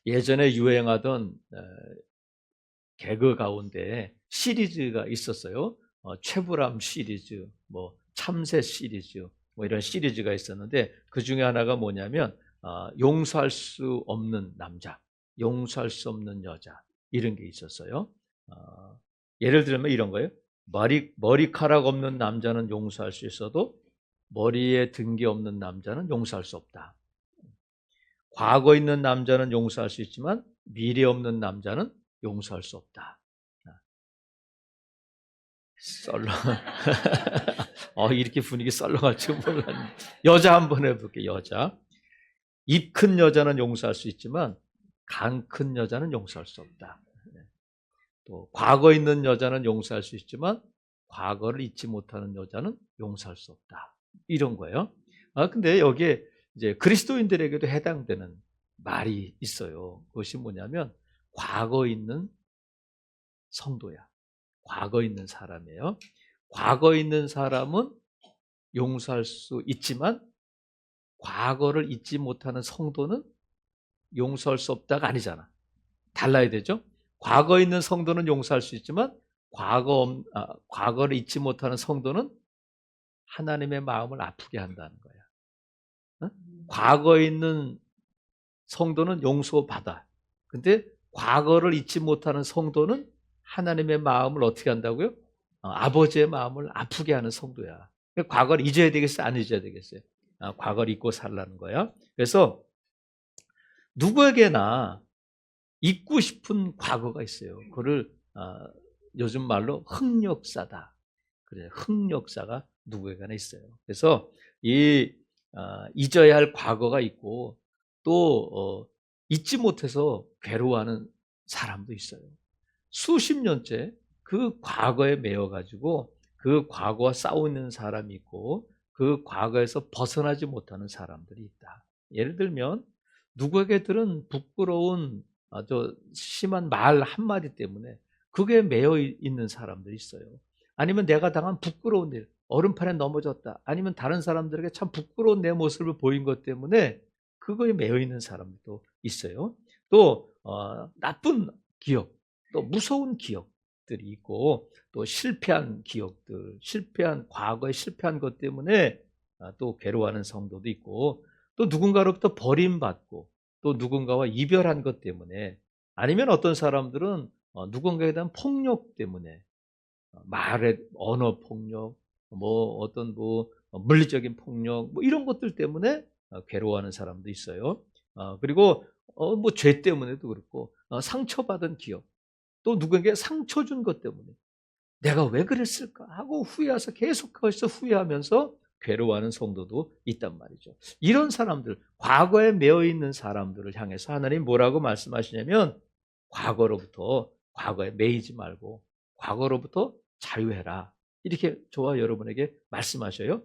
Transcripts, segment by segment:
예전에 유행하던 개그 가운데 시리즈가 있었어요. 최불암 시리즈, 뭐 참새 시리즈, 뭐 이런 시리즈가 있었는데 그 중에 하나가 뭐냐면 용서할 수 없는 남자, 용서할 수 없는 여자 이런 게 있었어요. 예를 들면 이런 거예요. 머리카락 없는 남자는 용서할 수 있어도 머리에 든 게 없는 남자는 용서할 수 없다. 과거 있는 남자는 용서할 수 있지만 미래 없는 남자는 용서할 수 없다. 썰렁. 이렇게 분위기 썰렁할 줄 몰랐네. 여자 한번 해볼게요. 여자. 입 큰 여자는 용서할 수 있지만 간 큰 여자는 용서할 수 없다. 또 과거 있는 여자는 용서할 수 있지만 과거를 잊지 못하는 여자는 용서할 수 없다. 이런 거예요. 근데 여기에 이제 그리스도인들에게도 해당되는 말이 있어요. 그것이 뭐냐면 과거 있는 성도야. 과거 있는 사람이에요. 과거 있는 사람은 용서할 수 있지만 과거를 잊지 못하는 성도는 용서할 수 없다가 아니잖아. 달라야 되죠. 과거 있는 성도는 용서할 수 있지만 과거를 잊지 못하는 성도는 하나님의 마음을 아프게 한다는 거야. 과거에 있는 성도는 용서받아. 근데 과거를 잊지 못하는 성도는 하나님의 마음을 어떻게 한다고요? 아버지의 마음을 아프게 하는 성도야. 과거를 잊어야 되겠어요? 안 잊어야 되겠어요? 과거를 잊고 살라는 거야. 그래서 누구에게나 잊고 싶은 과거가 있어요. 그거를 요즘 말로 흑역사다. 그래, 흑역사가 누구에게나 있어요. 그래서 잊어야 할 과거가 있고 또 잊지 못해서 괴로워하는 사람도 있어요. 수십 년째 그 과거에 매여가지고 그 과거와 싸우는 사람이 있고 그 과거에서 벗어나지 못하는 사람들이 있다. 예를 들면 누구에게들은 부끄러운 아주 심한 말 한마디 때문에 그게 매여 있는 사람들이 있어요. 아니면 내가 당한 부끄러운 일, 얼음판에 넘어졌다. 아니면 다른 사람들에게 참 부끄러운 내 모습을 보인 것 때문에 그거에 매여 있는 사람도 있어요. 또 나쁜 기억, 또 무서운 기억들이 있고 또 실패한 기억들, 과거에 실패한 것 때문에 또 괴로워하는 성도도 있고 또 누군가로부터 버림받고 또 누군가와 이별한 것 때문에 아니면 어떤 사람들은 누군가에 대한 폭력 때문에 말의 언어 폭력, 물리적인 폭력, 이런 것들 때문에 괴로워하는 사람도 있어요. 그리고 죄 때문에도 그렇고 상처받은 기억, 또 누군가에게 상처 준 것 때문에 내가 왜 그랬을까 하고 후회해서 계속 그것을 후회하면서 괴로워하는 성도도 있단 말이죠. 이런 사람들, 과거에 매여 있는 사람들을 향해서 하나님 뭐라고 말씀하시냐면 과거에 매이지 말고 과거로부터 자유해라. 이렇게 저와 여러분에게 말씀하셔요.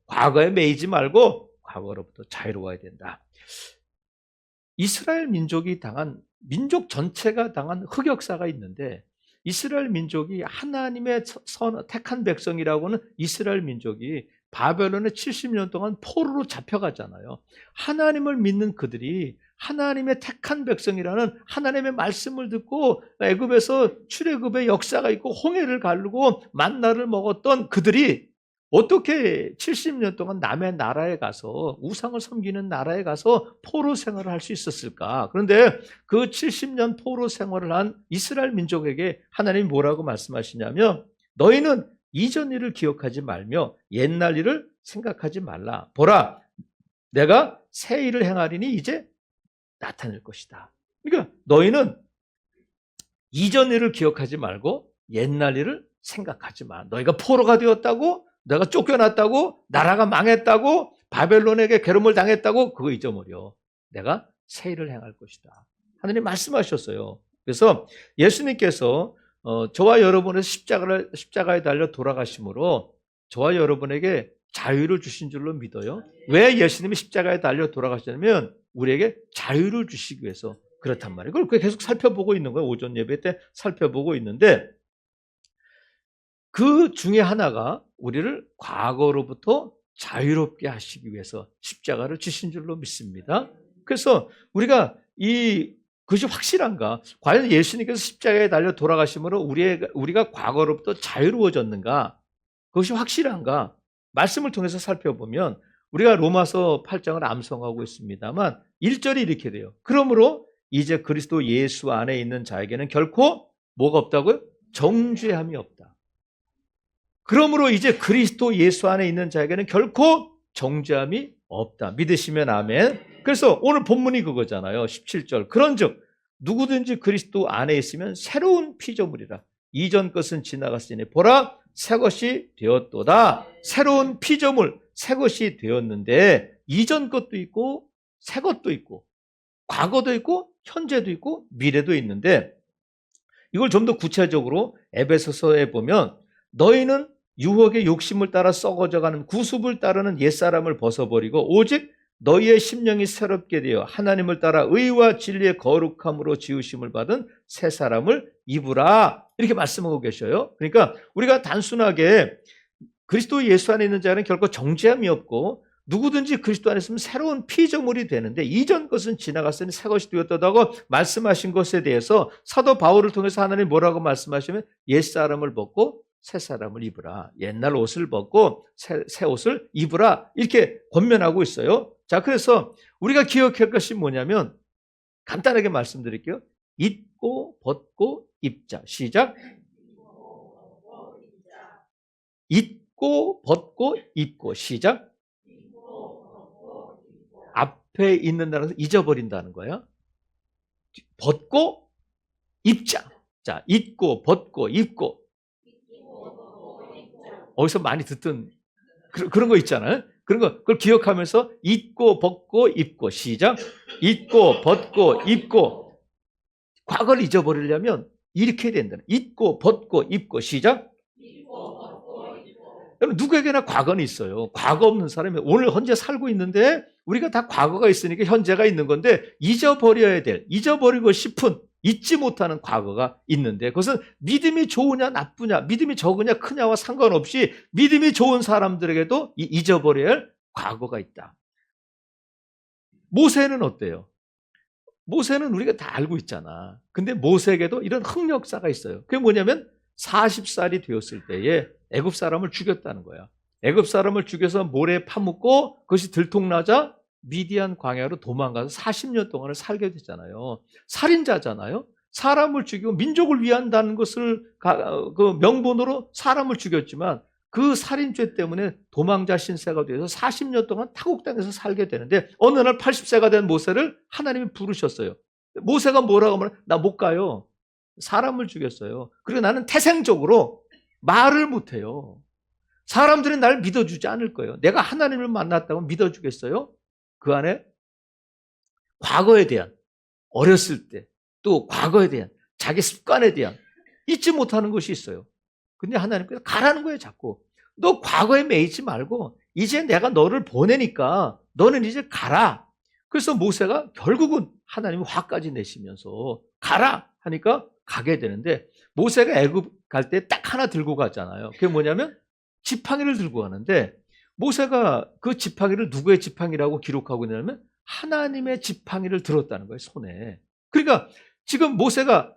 과거에 매이지 말고 과거로부터 자유로워야 된다. 이스라엘 민족 전체가 당한 흑역사가 있는데 이스라엘 민족이 하나님의 택한 백성이라고는 이스라엘 민족이 바벨론에 70년 동안 포로로 잡혀가잖아요. 하나님을 믿는 그들이 하나님의 택한 백성이라는 하나님의 말씀을 듣고 애굽에서 출애굽의 역사가 있고 홍해를 가르고 만나를 먹었던 그들이 어떻게 70년 동안 남의 나라에 가서 우상을 섬기는 나라에 가서 포로 생활을 할 수 있었을까? 그런데 그 70년 포로 생활을 한 이스라엘 민족에게 하나님이 뭐라고 말씀하시냐면 너희는 이전 일을 기억하지 말며 옛날 일을 생각하지 말라. 보라, 내가 새 일을 행하리니 이제 나타낼 것이다. 그러니까 너희는 이전 일을 기억하지 말고 옛날 일을 생각하지 마. 너희가 포로가 되었다고, 내가 쫓겨났다고, 나라가 망했다고, 바벨론에게 괴로움을 당했다고 그거 잊어버려. 내가 새 일을 행할 것이다. 하나님 말씀하셨어요. 그래서 예수님께서 저와 여러분의 십자가에 달려 돌아가심으로 저와 여러분에게 자유를 주신 줄로 믿어요. 왜 예수님이 십자가에 달려 돌아가셨냐면 우리에게 자유를 주시기 위해서 그렇단 말이에요. 그걸 계속 살펴보고 있는 거예요. 오전 예배 때 살펴보고 있는데 그 중에 하나가 우리를 과거로부터 자유롭게 하시기 위해서 십자가를 주신 줄로 믿습니다. 그래서 우리가 그것이 확실한가? 과연 예수님께서 십자가에 달려 돌아가심으로 우리가 과거로부터 자유로워졌는가? 그것이 확실한가? 말씀을 통해서 살펴보면 우리가 로마서 8장을 암송하고 있습니다만 1절이 이렇게 돼요. 그러므로 이제 그리스도 예수 안에 있는 자에게는 결코 뭐가 없다고요? 정죄함이 없다. 그러므로 이제 그리스도 예수 안에 있는 자에게는 결코 정죄함이 없다. 믿으시면 아멘. 그래서 오늘 본문이 그거잖아요. 17절. 그런즉 누구든지 그리스도 안에 있으면 새로운 피조물이라. 이전 것은 지나갔으니 보라 새 것이 되었도다. 새로운 피조물, 새 것이 되었는데 이전 것도 있고 새 것도 있고 과거도 있고 현재도 있고 미래도 있는데 이걸 좀 더 구체적으로 에베소서에 보면 너희는 유혹의 욕심을 따라 썩어져가는 구습을 따르는 옛사람을 벗어버리고 오직 너희의 심령이 새롭게 되어 하나님을 따라 의와 진리의 거룩함으로 지으심을 받은 새 사람을 입으라. 이렇게 말씀하고 계셔요. 그러니까 우리가 단순하게 그리스도 예수 안에 있는 자는 결코 정죄함이 없고 누구든지 그리스도 안에 있으면 새로운 피조물이 되는데 이전 것은 지나갔으니 새 것이 되었다고 말씀하신 것에 대해서 사도 바울을 통해서 하나님이 뭐라고 말씀하시면 옛사람을 벗고 새 사람을 입으라. 옛날 옷을 벗고 새 옷을 입으라. 이렇게 권면하고 있어요. 자, 그래서 우리가 기억할 것이 뭐냐면 간단하게 말씀드릴게요. 잊고 벗고 입자. 시작. 잊고 벗고 입고. 시작. 앞에 있는 단어에서 잊어버린다는 거예요. 벗고 입자. 자, 잊고 벗고 입고. 어디서 많이 듣던 그런 거 있잖아요. 그런 거, 그걸 기억하면서 잊고 벗고 입고. 시작. 잊고 벗고 입고. 과거를 잊어버리려면 이렇게 된다. 잊고 벗고 입고. 시작. 여러분 누구에게나 과거는 있어요. 과거 없는 사람이 오늘 현재 살고 있는데 우리가 다 과거가 있으니까 현재가 있는 건데 잊어버리고 싶은 잊지 못하는 과거가 있는데 그것은 믿음이 좋으냐 나쁘냐 믿음이 적으냐 크냐와 상관없이 믿음이 좋은 사람들에게도 잊어버려야 할 과거가 있다. 모세는 어때요? 모세는 우리가 다 알고 있잖아. 근데 모세에게도 이런 흑역사가 있어요. 그게 뭐냐면 40살이 되었을 때에 애굽 사람을 죽였다는 거야. 애굽 사람을 죽여서 모래에 파묻고 그것이 들통나자 미디안 광야로 도망가서 40년 동안을 살게 됐잖아요. 살인자잖아요. 사람을 죽이고 민족을 위한다는 것을 그 명분으로 사람을 죽였지만 그 살인죄 때문에 도망자 신세가 되어서 40년 동안 타국 땅에서 살게 되는데 어느 날 80세가 된 모세를 하나님이 부르셨어요. 모세가 뭐라고 하면 나 못 가요. 사람을 죽였어요. 그리고 나는 태생적으로 말을 못해요. 사람들이 날 믿어주지 않을 거예요. 내가 하나님을 만났다고 믿어주겠어요? 그 안에 과거에 대한 어렸을 때 또 과거에 대한 자기 습관에 대한 잊지 못하는 것이 있어요. 근데 하나님께서 가라는 거예요. 자꾸 너 과거에 매이지 말고 이제 내가 너를 보내니까 너는 이제 가라. 그래서 모세가 결국은 하나님이 화까지 내시면서 가라 하니까 가게 되는데 모세가 애굽 갈 때 딱 하나 들고 갔잖아요. 그게 뭐냐면 지팡이를 들고 가는데 모세가 그 지팡이를 누구의 지팡이라고 기록하고 있냐면 하나님의 지팡이를 들었다는 거예요. 손에. 그러니까 지금 모세가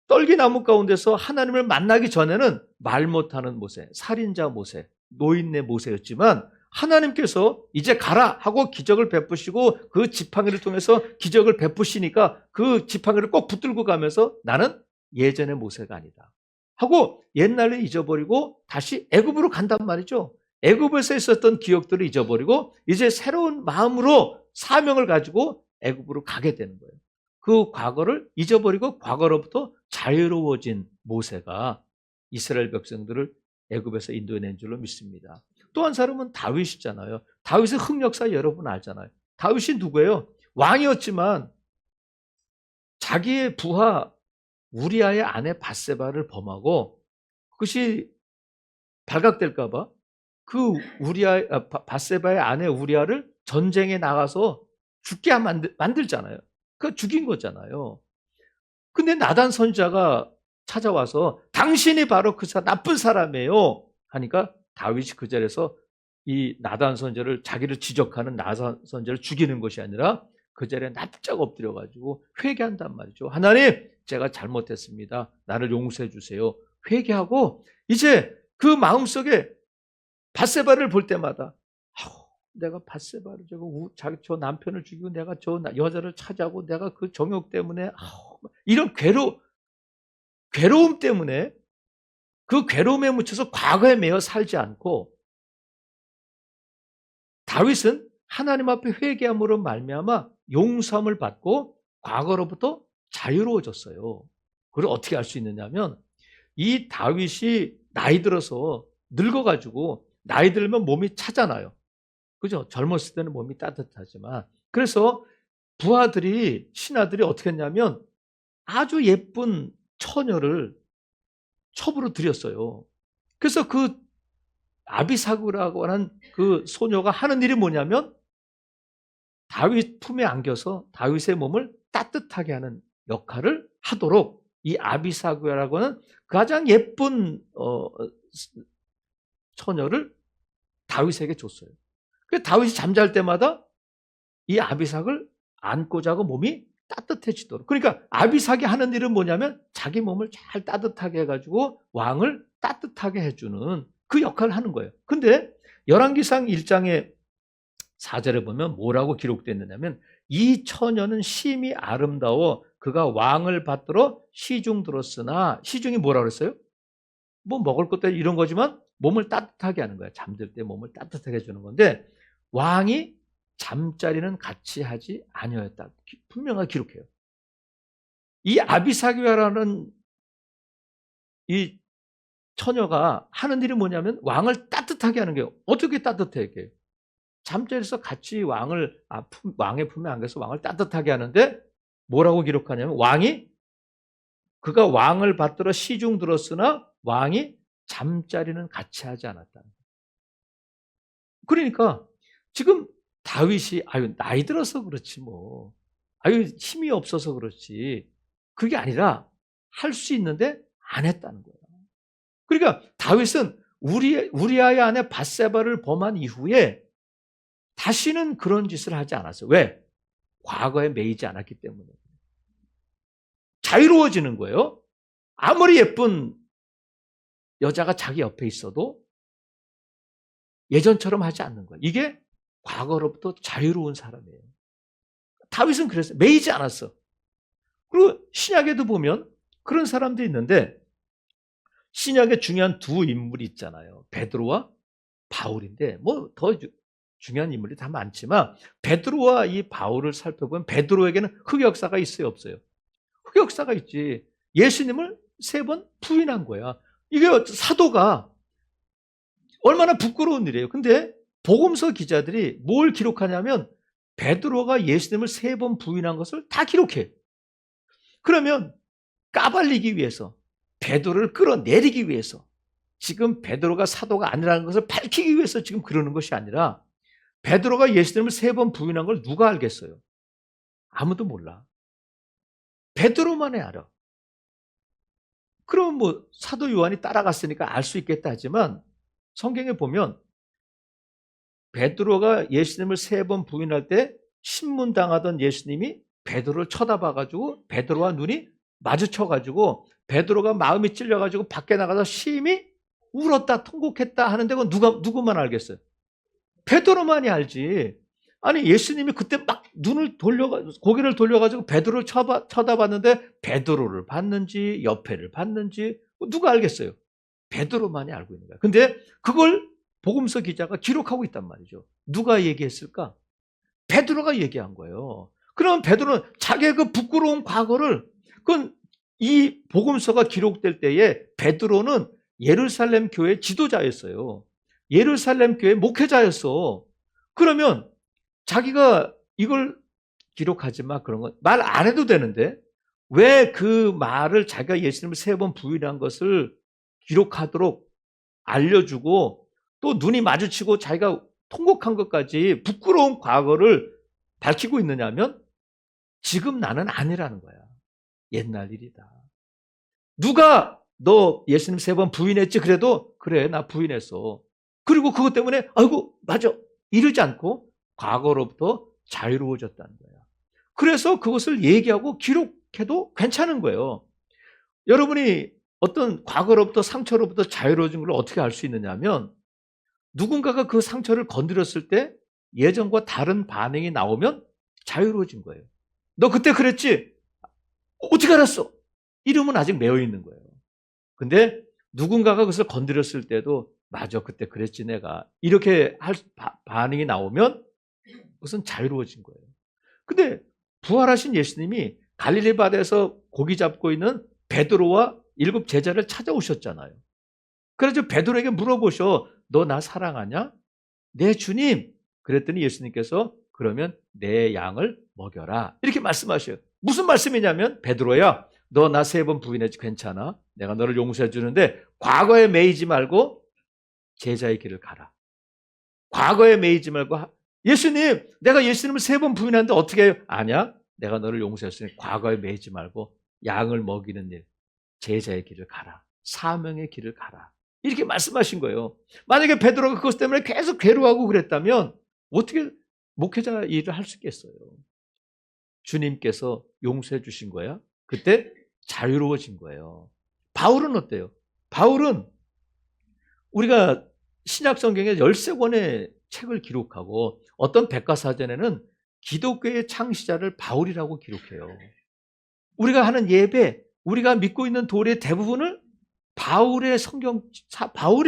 떨기나무 가운데서 하나님을 만나기 전에는 말 못하는 모세, 살인자 모세, 노인네 모세였지만 하나님께서 이제 가라 하고 기적을 베푸시고 그 지팡이를 통해서 기적을 베푸시니까 그 지팡이를 꼭 붙들고 가면서 나는 예전의 모세가 아니다 하고 옛날을 잊어버리고 다시 애굽으로 간단 말이죠. 애굽에서 있었던 기억들을 잊어버리고 이제 새로운 마음으로 사명을 가지고 애굽으로 가게 되는 거예요. 그 과거를 잊어버리고 과거로부터 자유로워진 모세가 이스라엘 백성들을 애굽에서 인도해낸 줄로 믿습니다. 또 한 사람은 다윗이잖아요. 다윗의 흑역사 여러분 알잖아요. 다윗이 누구예요? 왕이었지만 자기의 부하 우리아의 아내 밧세바를 범하고 그것이 발각될까 봐 그 밧세바의 아내 우리아를 전쟁에 나가서 죽게 만들잖아요. 그 죽인 거잖아요. 근데 나단 선지자가 찾아와서 당신이 바로 그 나쁜 사람이에요 하니까 다윗이 그 자리에서 이 나단 선지자를 자기를 지적하는 나단 선지자를 죽이는 것이 아니라 그 자리에 납작 엎드려가지고 회개한단 말이죠. 하나님, 제가 잘못했습니다. 나를 용서해 주세요. 회개하고 이제 그 마음속에 밧세바를 볼 때마다 내가 밧세바를 저 남편을 죽이고 내가 저 여자를 차지하고 내가 그 정욕 때문에 이런 괴로움 때문에 그 괴로움에 묻혀서 과거에 매여 살지 않고 다윗은 하나님 앞에 회개함으로 말미암아 용서함을 받고 과거로부터 자유로워졌어요. 그걸 어떻게 알 수 있느냐면 이 다윗이 나이 들어서 늙어가지고 나이 들면 몸이 차잖아요. 그죠? 젊었을 때는 몸이 따뜻하지만 그래서 부하들이 신하들이 어떻게 했냐면 아주 예쁜 처녀를 첩으로 들였어요. 그래서 그 아비사구라고 하는 그 소녀가 하는 일이 뭐냐면 다윗 품에 안겨서 다윗의 몸을 따뜻하게 하는 역할을 하도록 이 아비사구라고 하는 가장 예쁜 처녀를 다윗에게 줬어요. 그래서 다윗이 잠잘 때마다 이 아비삭을 안고 자고 몸이 따뜻해지도록. 그러니까 아비삭이 하는 일은 뭐냐면 자기 몸을 잘 따뜻하게 해가지고 왕을 따뜻하게 해주는 그 역할을 하는 거예요. 근데 열왕기상 1장의 4절에 보면 뭐라고 기록되느냐면 이 처녀는 심히 아름다워 그가 왕을 받들어 시중 들었으나 시중이 뭐라고 그랬어요? 뭐 먹을 것도 이런 거지만 몸을 따뜻하게 하는 거야. 잠들 때 몸을 따뜻하게 해주는 건데 왕이 잠자리는 같이 하지 아니하였다. 분명하게 기록해요. 이 아비사기라는 이 처녀가 하는 일이 뭐냐면 왕을 따뜻하게 하는 거예요. 어떻게 따뜻하게? 잠자리에서 같이 왕의 품에 안겨서 왕을 따뜻하게 하는데 뭐라고 기록하냐면 그가 왕을 받들어 시중 들었으나 왕이 잠자리는 같이 하지 않았다. 그러니까 지금 다윗이 나이 들어서 그렇지 뭐 힘이 없어서 그렇지 그게 아니라 할 수 있는데 안 했다는 거예요. 그러니까 다윗은 우리아의 아내 밧세바를 범한 이후에 다시는 그런 짓을 하지 않았어요. 왜? 과거에 매이지 않았기 때문에. 자유로워지는 거예요. 아무리 예쁜 여자가 자기 옆에 있어도 예전처럼 하지 않는 거예요. 이게 과거로부터 자유로운 사람이에요. 다윗은 그랬어요. 매이지 않았어. 그리고 신약에도 보면 그런 사람도 있는데 신약에 중요한 두 인물이 있잖아요. 베드로와 바울인데 뭐 더 중요한 인물이 다 많지만 베드로와 이 바울을 살펴보면 베드로에게는 흑역사가 있어요, 없어요? 흑역사가 있지. 예수님을 3번 부인한 거야. 이게 사도가 얼마나 부끄러운 일이에요. 근데 복음서 기자들이 뭘 기록하냐면 베드로가 예수님을 3번 부인한 것을 다 기록해. 그러면 까발리기 위해서 베드로를 끌어내리기 위해서 지금 베드로가 사도가 아니라는 것을 밝히기 위해서 지금 그러는 것이 아니라 베드로가 예수님을 3번 부인한 걸 누가 알겠어요? 아무도 몰라. 베드로만이 알아. 그럼 뭐 사도 요한이 따라갔으니까 알 수 있겠다 하지만 성경에 보면 베드로가 예수님을 3번 부인할 때 신문당하던 예수님이 베드로를 쳐다봐가지고 베드로와 눈이 마주쳐가지고 베드로가 마음이 찔려가지고 밖에 나가서 심히 울었다 통곡했다 하는데 그건 누구만 알겠어요? 베드로만이 알지. 아니 예수님이 그때 막 고개를 돌려가지고 베드로를 쳐다봤는데 베드로를 봤는지 옆에를 봤는지 누가 알겠어요? 베드로만이 알고 있는 거야. 근데 그걸 복음서 기자가 기록하고 있단 말이죠. 누가 얘기했을까? 베드로가 얘기한 거예요. 그러면 베드로는 자기의 그 부끄러운 과거를 이 복음서가 기록될 때에 베드로는 예루살렘 교회 지도자였어요. 예루살렘 교회 목회자였어. 그러면 자기가 이걸 기록하지 마 그런 건 말 안 해도 되는데 왜 그 말을 자기가 예수님을 3번 부인한 것을 기록하도록 알려주고 또 눈이 마주치고 자기가 통곡한 것까지 부끄러운 과거를 밝히고 있느냐면 지금 나는 아니라는 거야. 옛날 일이다. 누가 너 예수님 3번 부인했지? 그래도 그래 나 부인했어. 그리고 그것 때문에 아이고 맞아 이러지 않고 과거로부터 자유로워졌다는 거야. 그래서 그것을 얘기하고 기록해도 괜찮은 거예요. 여러분이 어떤 과거로부터 상처로부터 자유로워진 걸 어떻게 알 수 있느냐 하면 누군가가 그 상처를 건드렸을 때 예전과 다른 반응이 나오면 자유로워진 거예요. 너 그때 그랬지? 어떻게 알았어? 이름은 아직 메어 있는 거예요. 근데 누군가가 그것을 건드렸을 때도 맞아 그때 그랬지 내가 이렇게 반응이 나오면 그것은 자유로워진 거예요. 근데 부활하신 예수님이 갈릴리 바다에서 고기 잡고 있는 베드로와 7 제자를 찾아오셨잖아요. 그래서 베드로에게 물어보셔. 너 나 사랑하냐? 네 주님. 그랬더니 예수님께서 그러면 내 양을 먹여라. 이렇게 말씀하셔요. 무슨 말씀이냐면 베드로야 너 나 3번 부인했지 괜찮아? 내가 너를 용서해 주는데 과거에 매이지 말고 제자의 길을 가라. 과거에 매이지 말고 예수님 내가 예수님을 3번 부인했는데 어떻게 해요? 아니야. 내가 너를 용서했으니 과거에 매이지 말고 양을 먹이는 일 제자의 길을 가라. 사명의 길을 가라. 이렇게 말씀하신 거예요. 만약에 베드로가 그것 때문에 계속 괴로워하고 그랬다면 어떻게 목회자 일을 할 수 있겠어요? 주님께서 용서해 주신 거야. 그때 자유로워진 거예요. 바울은 어때요? 바울은 우리가 신약 성경에 13권의 책을 기록하고 어떤 백과사전에는 기독교의 창시자를 바울이라고 기록해요. 우리가 하는 예배, 우리가 믿고 있는 도리의 대부분을 바울이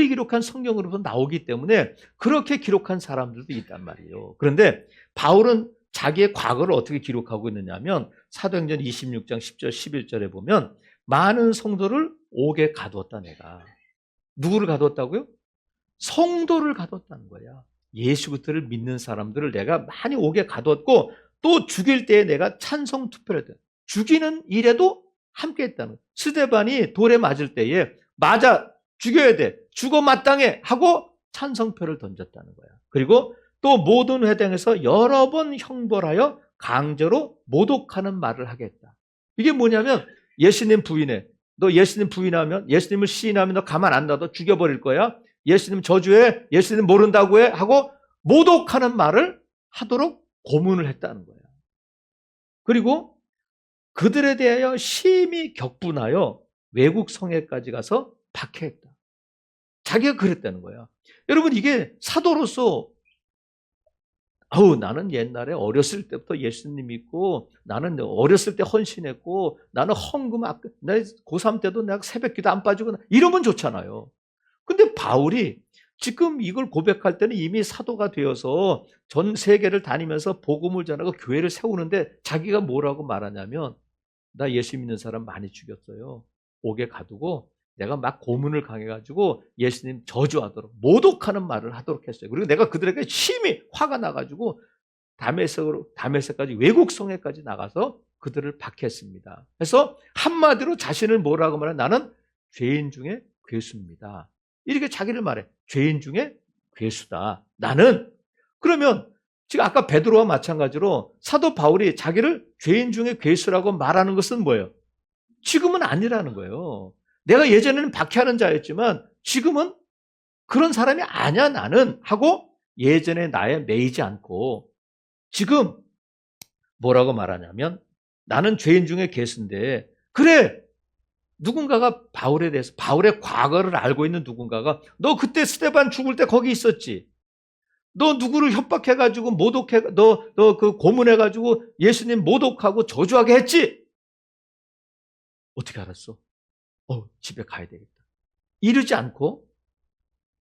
기록한 성경으로부터 나오기 때문에 그렇게 기록한 사람들도 있단 말이에요. 그런데 바울은 자기의 과거를 어떻게 기록하고 있느냐 하면 사도행전 26장 10절 11절에 보면 많은 성도를 옥에 가두었다 내가. 누구를 가두었다고요? 성도를 가두었다는 거야. 예수 그리스도를 믿는 사람들을 내가 많이 옥에 가두었고 또 죽일 때에 내가 찬송 투표를 했다. 죽이는 일에도 함께 했다는 거예요. 스데반이 돌에 맞을 때에 맞아 죽여야 돼. 죽어 마땅해 하고 찬성표를 던졌다는 거야. 그리고 또 모든 회당에서 여러 번 형벌하여 강제로 모독하는 말을 하겠다. 이게 뭐냐면 예수님 부인해. 너 예수님 부인하면 예수님을 시인하면 너 가만 안 놔둬 죽여버릴 거야. 예수님 저주해. 예수님 모른다고 해. 하고 모독하는 말을 하도록 고문을 했다는 거야. 그리고 그들에 대하여 심히 격분하여 외국 성에까지 가서 박해했다. 자기가 그랬다는 거야. 여러분 이게 사도로서 나는 옛날에 어렸을 때부터 예수님 믿고 나는 어렸을 때 헌신했고 나는 헌금 내 고3 때도 내가 새벽기도 안 빠지고 이러면 좋잖아요. 근데 바울이 지금 이걸 고백할 때는 이미 사도가 되어서 전 세계를 다니면서 복음을 전하고 교회를 세우는데 자기가 뭐라고 말하냐면 나 예수 믿는 사람 많이 죽였어요. 옥에 가두고 내가 막 고문을 강해가지고 예수님 저주하도록 모독하는 말을 하도록 했어요. 그리고 내가 그들에게 심히 화가 나가지고 다메섹까지 외국 성에까지 나가서 그들을 박했습니다. 그래서 한마디로 자신을 뭐라고 말해? 나는 죄인 중에 괴수입니다. 이렇게 자기를 말해. 죄인 중에 괴수다. 나는. 그러면 지금 아까 베드로와 마찬가지로 사도 바울이 자기를 죄인 중에 괴수라고 말하는 것은 뭐예요? 지금은 아니라는 거예요. 내가 예전에는 박해하는 자였지만 지금은 그런 사람이 아니야 나는 하고 예전에 나에 매이지 않고 지금 뭐라고 말하냐면 나는 죄인 중에 괴수인데 그래 누군가가 바울에 대해서 바울의 과거를 알고 있는 누군가가 너 그때 스데반 죽을 때 거기 있었지. 너 누구를 협박해가지고 모독해 너 그 고문해가지고 예수님 모독하고 저주하게 했지. 어떻게 알았어? 집에 가야 되겠다. 이러지 않고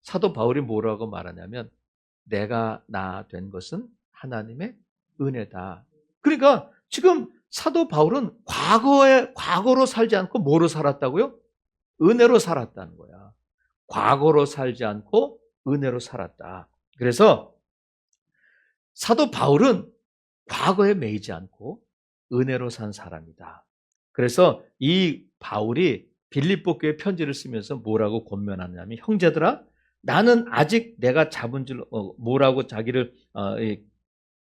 사도 바울이 뭐라고 말하냐면 내가 나 된 것은 하나님의 은혜다. 그러니까 지금 사도 바울은 과거로 살지 않고 뭐로 살았다고요? 은혜로 살았다는 거야. 과거로 살지 않고 은혜로 살았다. 그래서 사도 바울은 과거에 매이지 않고 은혜로 산 사람이다. 그래서 이 바울이 빌립보 교회 편지를 쓰면서 뭐라고 권면하냐면 형제들아 나는 아직 내가 잡은 줄 뭐라고 자기를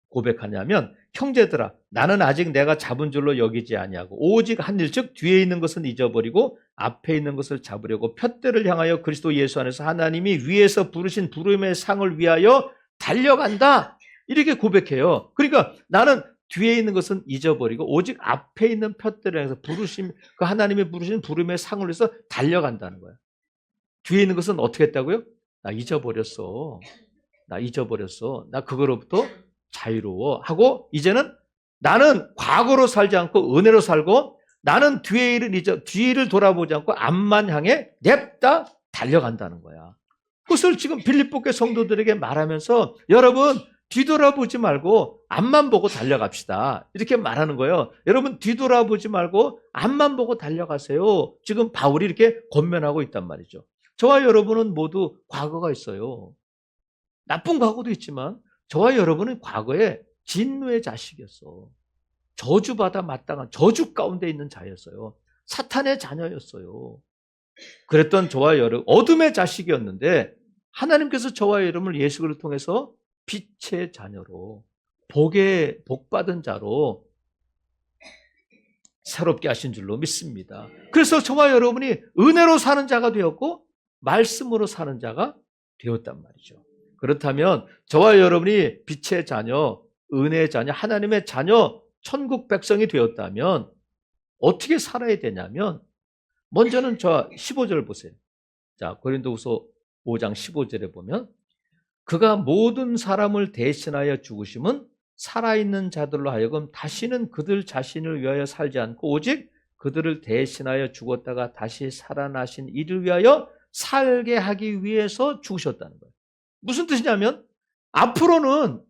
고백하냐면 형제들아 나는 아직 내가 잡은 줄로 여기지 아니하고 오직 한 일 즉 뒤에 있는 것은 잊어버리고 앞에 있는 것을 잡으려고 푯대를 향하여 그리스도 예수 안에서 하나님이 위에서 부르신 부름의 상을 위하여 달려간다. 이렇게 고백해요. 그러니까 나는 뒤에 있는 것은 잊어버리고 오직 앞에 있는 표대를 향해서 부르심, 그 하나님의 부르신 부름의 상을 위해서 달려간다는 거야. 뒤에 있는 것은 어떻게 했다고요? 나 잊어버렸어. 나 잊어버렸어. 나 그거로부터 자유로워. 하고 이제는 나는 과거로 살지 않고 은혜로 살고 나는 뒤를 돌아보지 않고 앞만 향해 냅다 달려간다는 거야. 그것을 지금 빌립보교 성도들에게 말하면서 여러분 뒤돌아보지 말고 앞만 보고 달려갑시다. 이렇게 말하는 거예요. 여러분 뒤돌아보지 말고 앞만 보고 달려가세요. 지금 바울이 이렇게 권면하고 있단 말이죠. 저와 여러분은 모두 과거가 있어요. 나쁜 과거도 있지만 저와 여러분은 과거에 진노의 자식이었어. 저주받아 마땅한 저주 가운데 있는 자였어요. 사탄의 자녀였어요. 그랬던 저와 여러분 어둠의 자식이었는데 하나님께서 저와 여러분을 예수를 통해서 빛의 자녀로 복받은 자로 새롭게 하신 줄로 믿습니다. 그래서 저와 여러분이 은혜로 사는 자가 되었고 말씀으로 사는 자가 되었단 말이죠. 그렇다면 저와 여러분이 빛의 자녀, 은혜의 자녀, 하나님의 자녀, 천국 백성이 되었다면 어떻게 살아야 되냐면 먼저는 저 15절 보세요. 자, 고린도후서 5장 15절에 보면 그가 모든 사람을 대신하여 죽으심은 살아있는 자들로 하여금 다시는 그들 자신을 위하여 살지 않고 오직 그들을 대신하여 죽었다가 다시 살아나신 이를 위하여 살게 하기 위해서 죽으셨다는 거예요. 무슨 뜻이냐면 앞으로는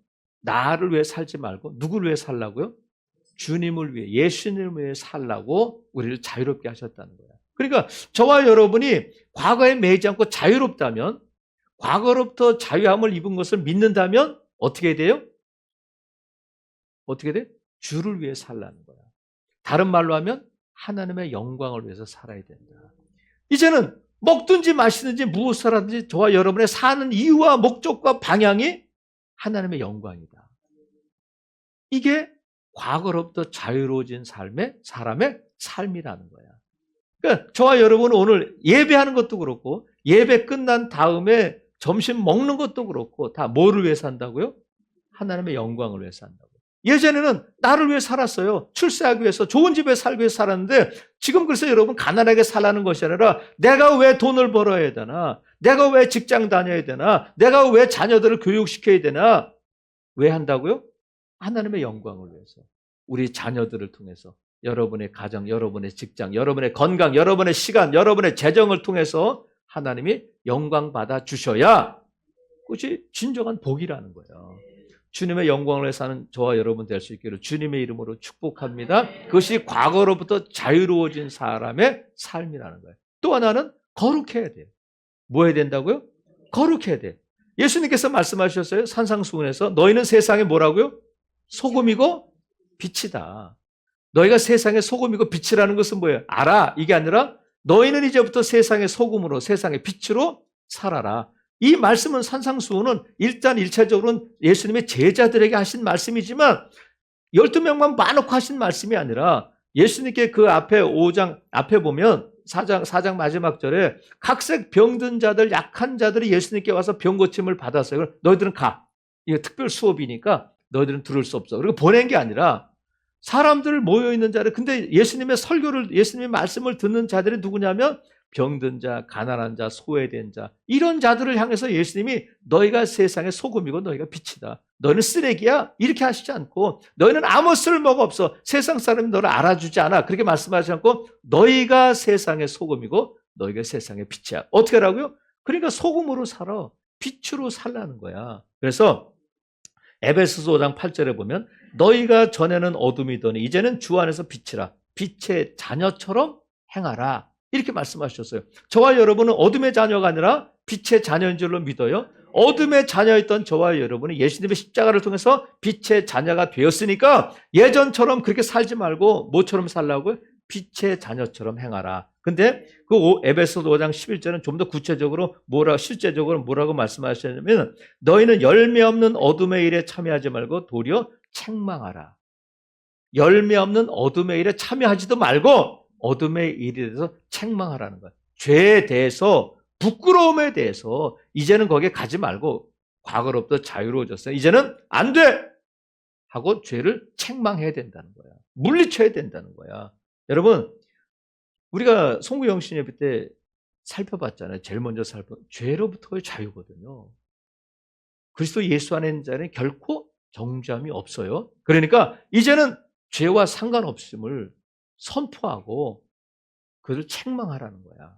나를 위해 살지 말고 누구를 위해 살라고요? 주님을 위해, 예수님을 위해 살라고 우리를 자유롭게 하셨다는 거예요. 그러니까 저와 여러분이 과거에 매이지 않고 자유롭다면, 과거로부터 자유함을 입은 것을 믿는다면 어떻게 돼요? 어떻게 돼? 주를 위해 살라는 거야. 다른 말로 하면 하나님의 영광을 위해서 살아야 된다. 이제는 먹든지 마시든지 무엇을 하든지 저와 여러분의 사는 이유와 목적과 방향이 하나님의 영광이다. 이게 과거로부터 자유로워진 사람의 삶이라는 거야. 그러니까 저와 여러분은 오늘 예배하는 것도 그렇고 예배 끝난 다음에 점심 먹는 것도 그렇고 다 뭐를 위해 산다고요? 하나님의 영광을 위해 산다고. 예전에는 나를 위해 살았어요. 출세하기 위해서 좋은 집에 살기 위해서 살았는데 지금 그래서 여러분 가난하게 살라는 것이 아니라 내가 왜 돈을 벌어야 되나? 내가 왜 직장 다녀야 되나? 내가 왜 자녀들을 교육시켜야 되나? 왜 한다고요? 하나님의 영광을 위해서. 우리 자녀들을 통해서 여러분의 가정, 여러분의 직장, 여러분의 건강, 여러분의 시간, 여러분의 재정을 통해서 하나님이 영광 받아 주셔야 그것이 진정한 복이라는 거예요. 주님의 영광을 위해 사는 저와 여러분 될 수 있기를 주님의 이름으로 축복합니다. 그것이 과거로부터 자유로워진 사람의 삶이라는 거예요. 또 하나는 거룩해야 돼요. 뭐 해야 된다고요? 거룩해야 돼요. 예수님께서 말씀하셨어요. 산상수훈에서 너희는 세상에 뭐라고요? 소금이고 빛이다. 너희가 세상의 소금이고 빛이라는 것은 뭐예요? 알아. 이게 아니라 너희는 이제부터 세상의 소금으로 세상의 빛으로 살아라. 이 말씀은 산상수훈은 일단 1차적으로는 예수님의 제자들에게 하신 말씀이지만 12명만 봐놓고 하신 말씀이 아니라 예수님께 그 앞에 5장 앞에 보면 4장 마지막 절에 각색 병든 자들 약한 자들이 예수님께 와서 병 고침을 받았어요. 너희들은 가. 이게 특별 수업이니까 너희들은 들을 수 없어. 그리고 보낸 게 아니라 사람들 모여있는 자들, 근데 예수님의 설교를, 예수님의 말씀을 듣는 자들이 누구냐면 병든 자, 가난한 자, 소외된 자, 이런 자들을 향해서 예수님이 너희가 세상의 소금이고 너희가 빛이다. 너희는 쓰레기야? 이렇게 하시지 않고 너희는 아무 쓸모가 없어. 세상 사람이 너를 알아주지 않아. 그렇게 말씀하지 않고 너희가 세상의 소금이고 너희가 세상의 빛이야. 어떻게 하라고요? 그러니까 소금으로 살아. 빛으로 살라는 거야. 그래서 에베소서 5장 8절에 보면 너희가 전에는 어둠이더니 이제는 주 안에서 빛이라. 빛의 자녀처럼 행하라. 이렇게 말씀하셨어요. 저와 여러분은 어둠의 자녀가 아니라 빛의 자녀인 줄로 믿어요. 어둠의 자녀였던 저와 여러분이 예수님의 십자가를 통해서 빛의 자녀가 되었으니까 예전처럼 그렇게 살지 말고 뭐처럼 살라고요? 빛의 자녀처럼 행하라. 근데 그 에베소서 5장 11절은 좀 더 구체적으로 실제적으로 뭐라고 말씀하셨냐면 너희는 열매 없는 어둠의 일에 참여하지 말고 도리어 책망하라. 열매 없는 어둠의 일에 참여하지도 말고 어둠의 일에 대해서 책망하라는 거예요. 죄에 대해서, 부끄러움에 대해서 이제는 거기에 가지 말고 과거로부터 자유로워졌어요. 이제는 안 돼! 하고 죄를 책망해야 된다는 거야. 물리쳐야 된다는 거야. 여러분, 우리가 송구영신 예배 때 살펴봤잖아요. 제일 먼저 죄로부터의 자유거든요. 그리스도 예수 안에 있는 자는 결코 정죄함이 없어요. 그러니까 이제는 죄와 상관없음을 선포하고 그것을 책망하라는 거야.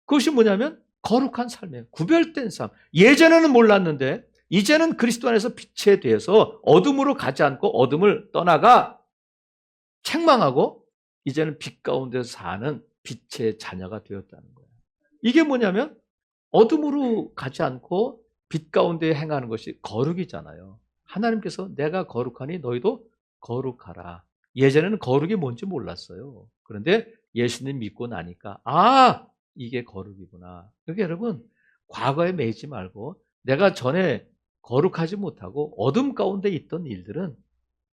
그것이 뭐냐면 거룩한 삶이에요. 구별된 삶. 예전에는 몰랐는데 이제는 그리스도 안에서 빛에 대해서 어둠으로 가지 않고 어둠을 떠나가 책망하고 이제는 빛 가운데서 사는 빛의 자녀가 되었다는 거예요. 이게 뭐냐면 어둠으로 가지 않고 빛 가운데 행하는 것이 거룩이잖아요. 하나님께서 내가 거룩하니 너희도 거룩하라. 예전에는 거룩이 뭔지 몰랐어요. 그런데 예수님 믿고 나니까 이게 거룩이구나. 그러니까 여러분, 과거에 매이지 말고 내가 전에 거룩하지 못하고 어둠 가운데 있던 일들은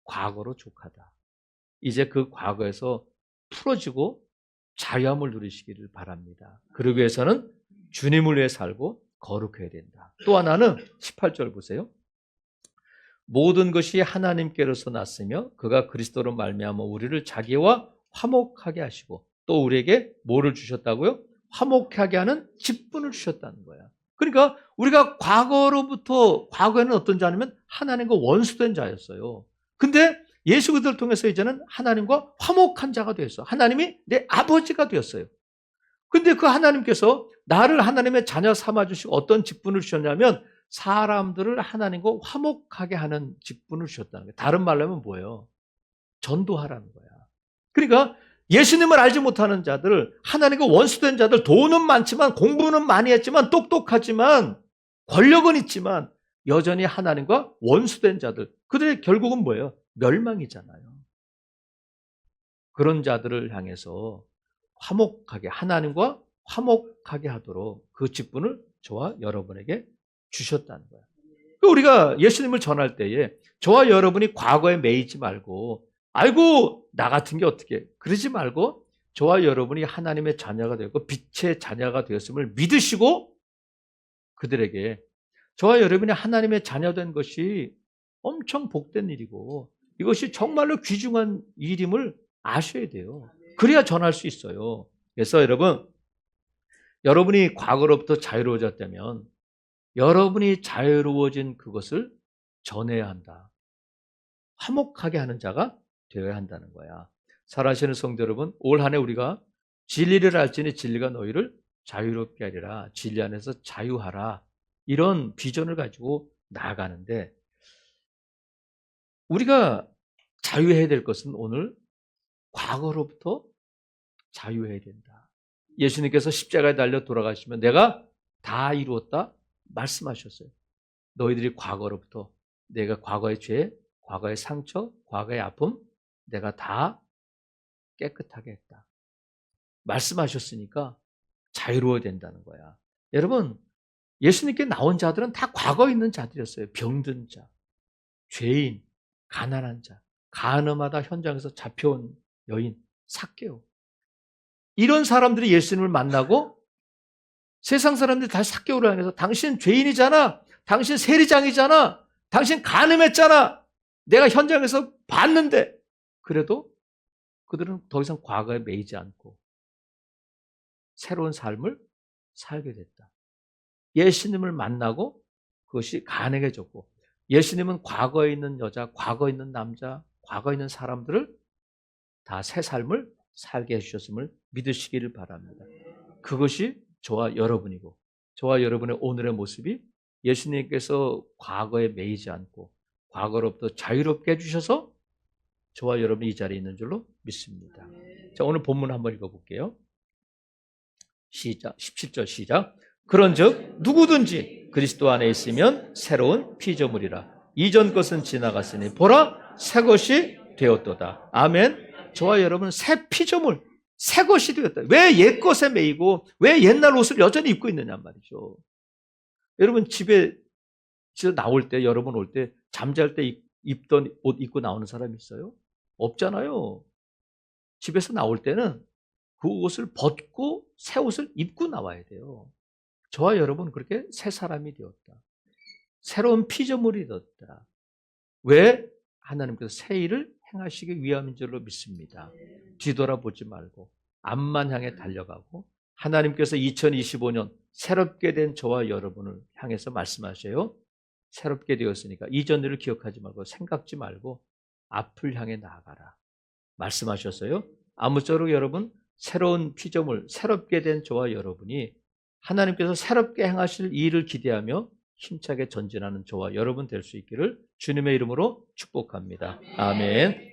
과거로 족하다. 이제 그 과거에서 풀어지고 자유함을 누리시기를 바랍니다. 그러기 위해서는 주님을 위해 살고 거룩해야 된다. 또 하나는 18절 보세요. 모든 것이 하나님께로서 났으며 그가 그리스도로 말미암아 우리를 자기와 화목하게 하시고 또 우리에게 뭐를 주셨다고요? 화목하게 하는 직분을 주셨다는 거야. 그러니까 우리가 과거에는 어떤 자냐면 하나님과 원수된 자였어요. 근데 예수 그리스도를 통해서 이제는 하나님과 화목한 자가 되었어. 하나님이 내 아버지가 되었어요. 근데 그 하나님께서 나를 하나님의 자녀 삼아주시고 어떤 직분을 주셨냐면 사람들을 하나님과 화목하게 하는 직분을 주셨다는 거예요. 다른 말로 하면 뭐예요? 전도하라는 거야. 그러니까 예수님을 알지 못하는 자들, 하나님과 원수된 자들, 돈은 많지만 공부는 많이 했지만 똑똑하지만 권력은 있지만 여전히 하나님과 원수된 자들, 그들의 결국은 뭐예요? 멸망이잖아요. 그런 자들을 향해서 화목하게, 하나님과 화목하게 하도록 그 직분을 저와 여러분에게 주셨다는 거예요. 우리가 예수님을 전할 때에 저와 여러분이 과거에 매이지 말고 아이고 나 같은 게 어떻게 그러지 말고 저와 여러분이 하나님의 자녀가 되고 빛의 자녀가 되었음을 믿으시고 그들에게 저와 여러분이 하나님의 자녀된 것이 엄청 복된 일이고 이것이 정말로 귀중한 일임을 아셔야 돼요. 그래야 전할 수 있어요. 그래서 여러분이 과거로부터 자유로워졌다면 여러분이 자유로워진 그것을 전해야 한다. 화목하게 하는 자가 되어야 한다는 거야. 살아계시는 성도 여러분, 올 한 해 우리가 진리를 알지니 진리가 너희를 자유롭게 하리라. 진리 안에서 자유하라. 이런 비전을 가지고 나아가는데 우리가 자유해야 될 것은 오늘 과거로부터 자유해야 된다. 예수님께서 십자가에 달려 돌아가시면 내가 다 이루었다 말씀하셨어요. 너희들이 과거로부터 내가 과거의 죄, 과거의 상처, 과거의 아픔 내가 다 깨끗하게 했다. 말씀하셨으니까 자유로워야 된다는 거야. 여러분, 예수님께 나온 자들은 다 과거에 있는 자들이었어요. 병든 자, 죄인, 가난한 자, 가늠하다 현장에서 잡혀온 여인, 삭개오. 이런 사람들이 예수님을 만나고 세상 사람들이 다 삭개오를 향해서 당신 죄인이잖아. 당신 세리장이잖아. 당신 간음했잖아. 내가 현장에서 봤는데. 그래도 그들은 더 이상 과거에 매이지 않고 새로운 삶을 살게 됐다. 예수님을 만나고 그것이 가능해졌고 예수님은 과거에 있는 여자, 과거에 있는 남자, 과거에 있는 사람들을 다 새 삶을 살게 해주셨음을 믿으시기를 바랍니다. 그것이 저와 여러분이고 저와 여러분의 오늘의 모습이 예수님께서 과거에 매이지 않고 과거로부터 자유롭게 해주셔서 저와 여러분이 이 자리에 있는 줄로 믿습니다. 자, 오늘 본문 한번 읽어볼게요. 시작. 17절 시작. 그런즉 누구든지 그리스도 안에 있으면 새로운 피조물이라. 이전 것은 지나갔으니 보라 새 것이 되었도다. 아멘. 저와 여러분은 새 피조물, 새 것이 되었다. 왜 옛것에 매이고 왜 옛날 옷을 여전히 입고 있느냐 말이죠. 여러분 집에서 나올 때 여러분 올 때 잠잘 때 입던 옷 입고 나오는 사람이 있어요? 없잖아요. 집에서 나올 때는 그 옷을 벗고 새 옷을 입고 나와야 돼요. 저와 여러분은 그렇게 새 사람이 되었다. 새로운 피조물이 되었다. 왜? 하나님께서 새 일을 행하시기 위함인 줄로 믿습니다. 뒤돌아보지 말고 앞만 향해 달려가고 하나님께서 2025년 새롭게 된 저와 여러분을 향해서 말씀하셔요. 새롭게 되었으니까 이전 일을 기억하지 말고 생각지 말고 앞을 향해 나아가라 말씀하셨어요. 아무쪼록 여러분 새로운 피조물, 새롭게 된 저와 여러분이 하나님께서 새롭게 행하실 일을 기대하며 힘차게 전진하는 저와 여러분 될 수 있기를 주님의 이름으로 축복합니다. 아멘.